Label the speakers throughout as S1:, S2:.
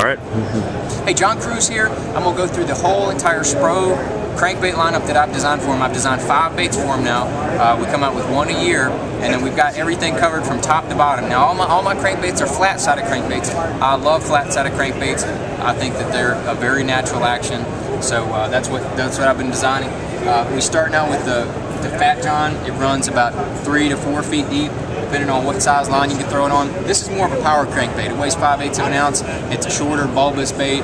S1: right.
S2: Hey, John Cruz here. I'm going to go through the whole entire SPRO crankbait lineup that I've designed for him. I've designed 5 baits for him now. We come out with 1 a year, and then we've got everything covered from top to bottom. Now, all my crankbaits are flat-sided crankbaits. I love flat-sided crankbaits. I think that they're a very natural action, so that's what I've been designing. We start now with the Fat John. It runs about 3 to 4 feet deep, depending on what size line you can throw it on. This is more of a power crankbait. It weighs 5/8 of an ounce. It's a shorter, bulbous bait.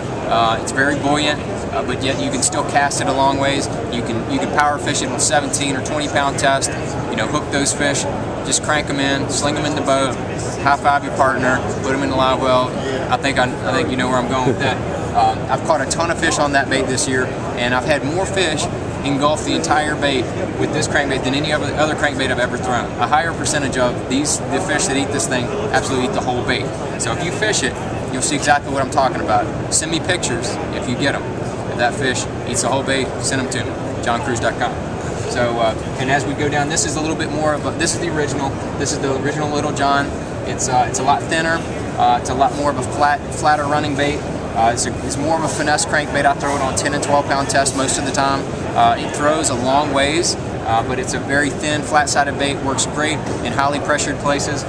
S2: It's very buoyant, but yet you can still cast it a long ways. You can power fish it with 17 or 20 pound test. You know, hook those fish, just crank them in, sling them in the boat, high five your partner, put them in the live well. I think you know where I'm going with that. I've caught a ton of fish on that bait this year, and I've had more fish engulf the entire bait with this crankbait than any other crankbait I've ever thrown. A higher percentage of the fish that eat this thing absolutely eat the whole bait. So if you fish it, you'll see exactly what I'm talking about. Send me pictures if you get them. If that fish eats the whole bait, send them to me, johncruz.com. So, and as we go down, this is a little bit more of a, this is the original. This is the original Little John. It's a lot thinner. It's a lot more of a flatter running bait. It's more of a finesse crankbait. I throw it on 10 and 12 pound test most of the time. It throws a long ways, but it's a very thin, flat-sided bait. Works great in highly pressured places.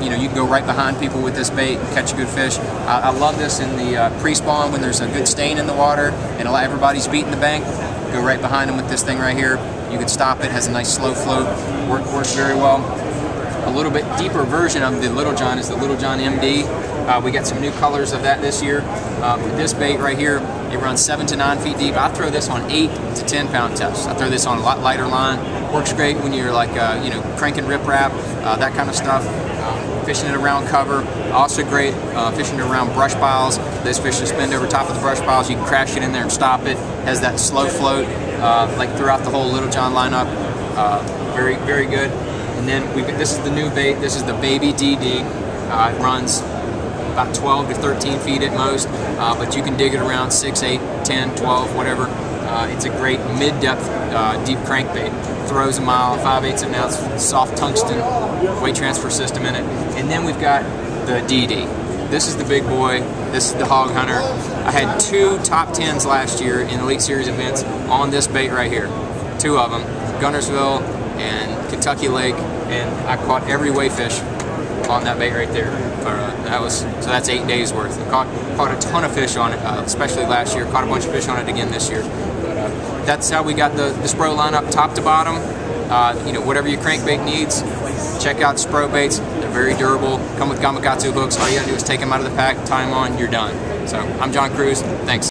S2: You know, you can go right behind people with this bait and catch a good fish. I love this in the pre-spawn when there's a good stain in the water and everybody's beating the bank. Go right behind them with this thing right here. You can stop it. Has a nice slow float. Works very well. A little bit deeper version of the Little John is the Little John MD. We got some new colors of that this year. This bait right here, it runs 7 to 9 feet deep. I throw this on 8 to 10 pound tests. I throw this on a lot lighter line. Works great when you're like, you know, cranking riprap, that kind of stuff. Fishing it around cover. Also great fishing it around brush piles. Those fish suspend over top of the brush piles. You can crash it in there and stop it. Has that slow float like throughout the whole Little John lineup. Very, very good. And then this is the new bait. This is the Baby DD. It runs about 12 to 13 feet at most, but you can dig it around 6, 8, 10, 12, whatever. It's a great mid-depth deep crankbait. Throws a mile, 5/8 of an ounce, soft tungsten weight transfer system in it. And then we've got the DD. This is the big boy. This is the Hog Hunter. I had 2 top 10s last year in Elite Series events on this bait right here. 2 of them, Gunnersville and Kentucky Lake, and I caught every wayfish on that bait right there. So that's 8 days worth. I caught a ton of fish on it, especially last year. Caught a bunch of fish on it again this year. But, that's how we got the SPRO lineup, top to bottom. You know, whatever your crankbait needs, check out SPRO baits. They're very durable. Come with Gamakatsu hooks. All you gotta do is take them out of the pack, tie them on, you're done. So I'm John Cruz. Thanks.